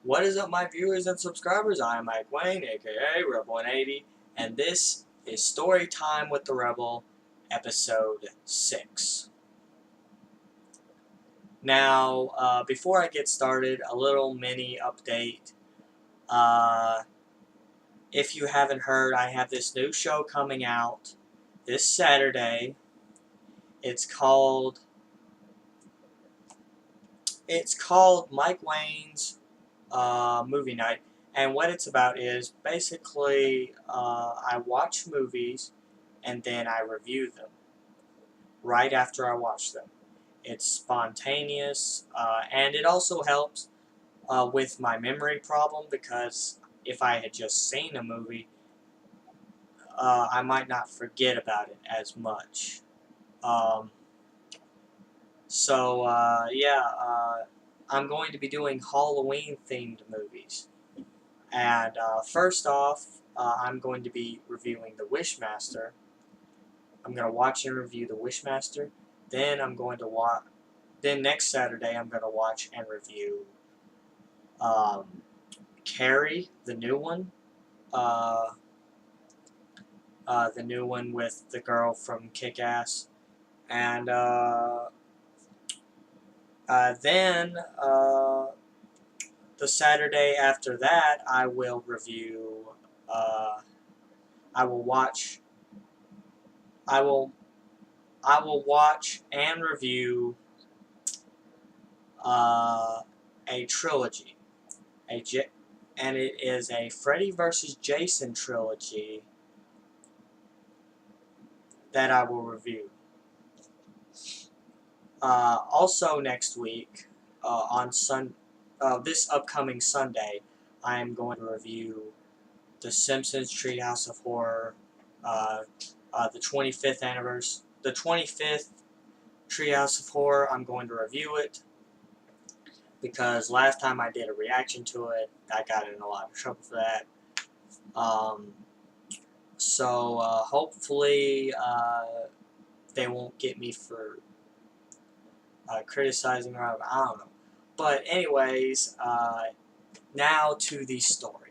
What is up, my viewers and subscribers? I am Mike Wayne, aka Rebel180, and this is Story Time with the Rebel, Episode 6. Now, before I get started, a little mini update. If you haven't heard, I have this new show coming out this Saturday. It's called Mike Wayne's movie night, and what it's about is basically I watch movies and then I review them right after I watch them. It's spontaneous, and it also helps with my memory problem because if I had just seen a movie, I might not forget about it as much. Um, so I'm going to be doing Halloween themed movies. And first off, I'm going to be reviewing The Wishmaster. I'm going to watch and review The Wishmaster. Then I'm going to watch. Then next Saturday, I'm going to watch and review Carrie, the new one. Uh, the new one with the girl from Kick-Ass. And then the Saturday after that, I will review. I will watch. I will watch and review a trilogy, and it is a Freddy vs. Jason trilogy that I will review. Also next week, this upcoming Sunday, I am going to review The Simpsons Treehouse of Horror, the 25th Treehouse of Horror. I'm going to review it because last time I did a reaction to it, I got in a lot of trouble for that. Hopefully they won't get me for criticizing or I don't know. But anyways, now to the story.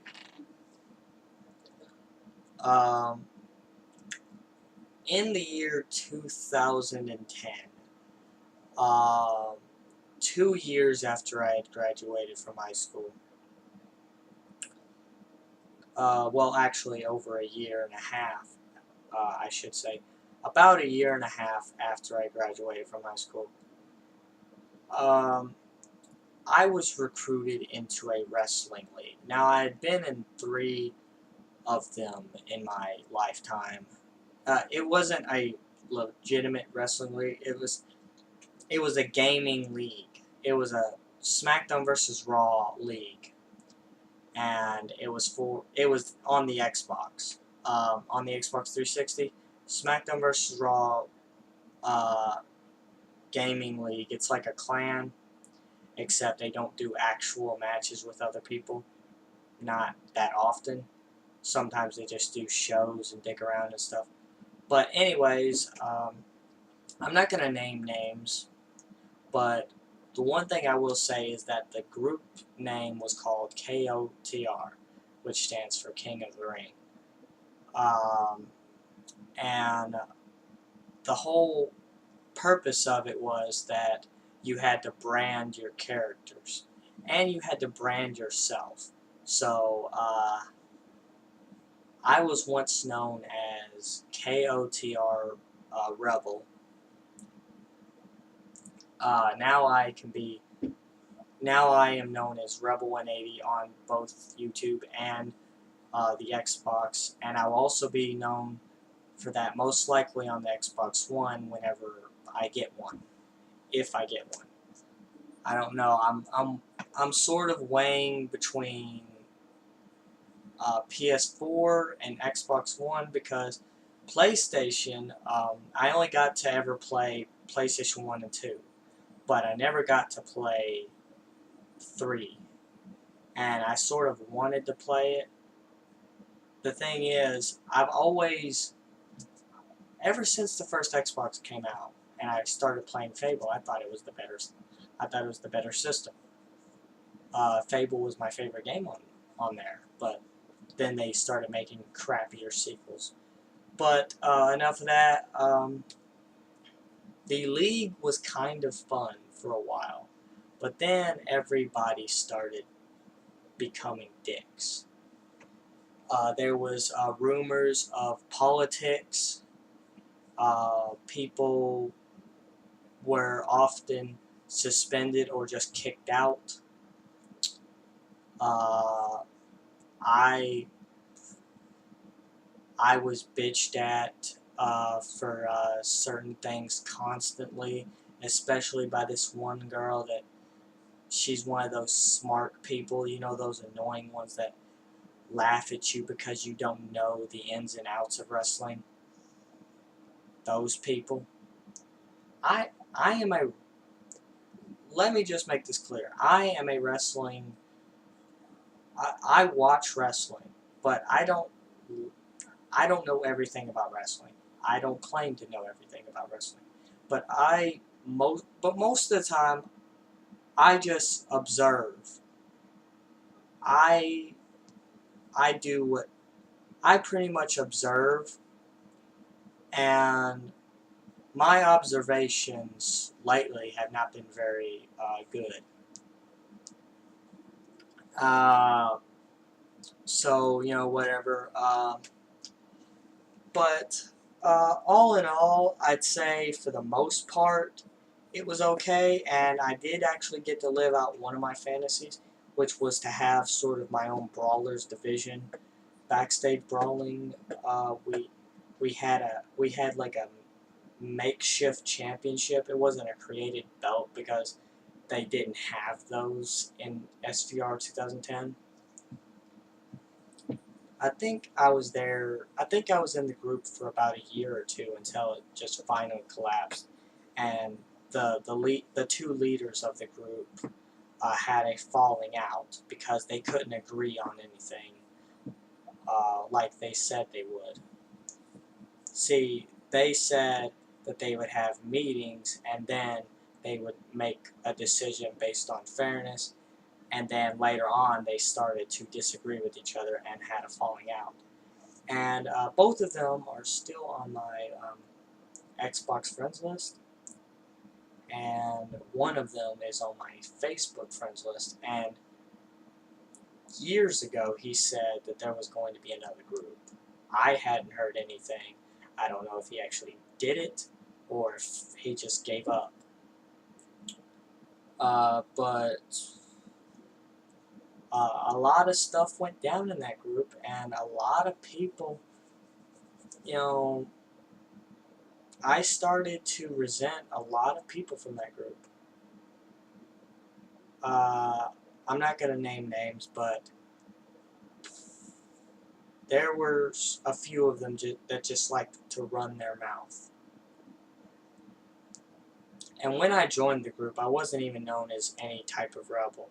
In the year 2010, 2 years after I had graduated from high school, well, actually over a year and a half, I should say, about a year and a half after I graduated from high school, I was recruited into a wrestling league. Now, I had been in 3 of them in my lifetime. It wasn't a legitimate wrestling league. It was a gaming league. It was a SmackDown vs. Raw league, and it was on the Xbox. On the Xbox 360, SmackDown vs. Raw gaming league. It's like a clan, except they don't do actual matches with other people. Not that often. Sometimes they just do shows and dick around and stuff. But anyways, I'm not going to name names, but the one thing I will say is that the group name was called KOTR, which stands for King of the Ring. And the whole purpose of it was that you had to brand your characters, and you had to brand yourself. So, I was once known as KOTR Rebel. Now I am known as Rebel180 on both YouTube and the Xbox, and I will also be known for that most likely on the Xbox One whenever I get one, if I get one. I don't know. I'm sort of weighing between PS4 and Xbox One because PlayStation, I only got to ever play PlayStation 1 and 2, but I never got to play 3, and I sort of wanted to play it. The thing is, I've always, ever since the first Xbox came out, and I started playing Fable, I thought it was the better system. Fable was my favorite game on there, but then they started making crappier sequels. But enough of that. The League was kind of fun for a while, but then everybody started becoming dicks. There was rumors of politics. People were often suspended or just kicked out. Uh, I I was bitched at for certain things constantly, especially by this one girl that she's one of those smart people, you know, those annoying ones that laugh at you because you don't know the ins and outs of wrestling. Those people. I am a let me just make this clear. I am a wrestling I watch wrestling, but I don't know everything about wrestling. I don't claim to know everything about wrestling. But most of the time I just observe. I I do what I pretty much observe, and my observations lately have not been very good. Uh, so, you know, whatever. But all in all, I'd say for the most part, it was okay, and I did actually get to live out one of my fantasies, which was to have sort of my own brawlers division, backstage brawling. We had like a makeshift championship. It wasn't a created belt because they didn't have those in SVR 2010. I think I was there. I think I was in the group for about a year or two until it just finally collapsed, and the two leaders of the group had a falling out because they couldn't agree on anything like they said they would. See, they said that they would have meetings and then they would make a decision based on fairness, and then later on they started to disagree with each other and had a falling out. And both of them are still on my Xbox friends list, and one of them is on my Facebook friends list. And years ago, he said that there was going to be another group. I hadn't heard anything. I don't know if he actually did it or if he just gave up. But a lot of stuff went down in that group, and a lot of people, you know, I started to resent a lot of people from that group. Uh, I'm not going to name names, but there were a few of them that just liked to run their mouth. And when I joined the group, I wasn't even known as any type of rebel.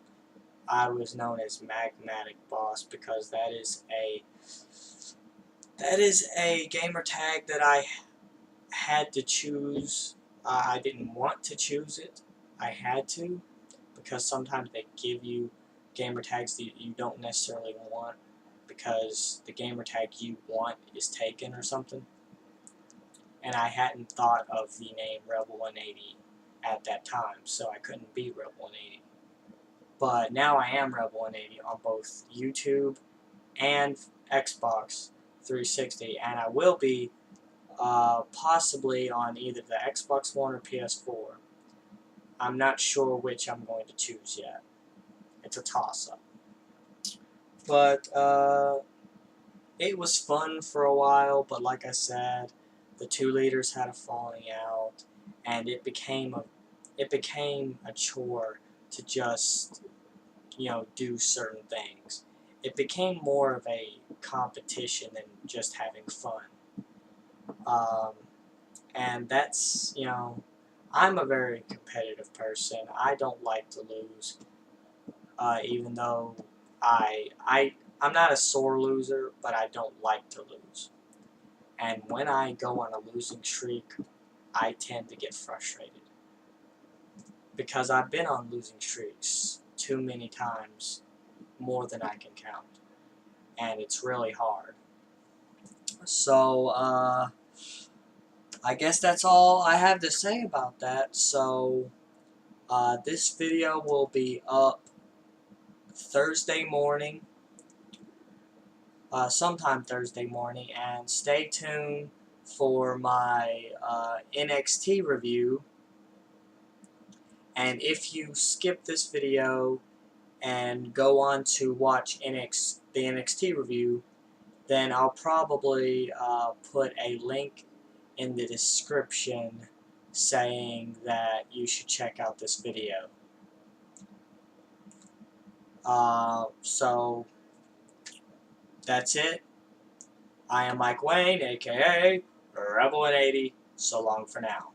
I was known as Magmatic Boss because that is a gamer tag that I had to choose. I didn't want to choose it. I had to because sometimes they give you gamer tags that you don't necessarily want because the gamer tag you want is taken or something. And I hadn't thought of the name Rebel 180 at that time, so I couldn't be Rebel 180. But now I am Rebel 180 on both YouTube and Xbox 360, and I will be possibly on either the Xbox One or PS4. I'm not sure which I'm going to choose yet. It's a toss-up. But it was fun for a while, but like I said, the two leaders had a falling out, and it became a chore to just, you know, do certain things. It became more of a competition than just having fun. Um, and that's, you know, I'm a very competitive person. I don't like to lose, even though I'm not a sore loser, but I don't like to lose. And when I go on a losing streak, I tend to get frustrated because I've been on losing streaks too many times, more than I can count, and it's really hard. So, I guess that's all I have to say about that. So, this video will be up Thursday morning, sometime Thursday morning, and stay tuned for my NXT review. And if you skip this video and go on to watch the NXT review, then I'll probably put a link in the description saying that you should check out this video. So that's it. I am Mike Wayne, aka Rebel 80. So long for now.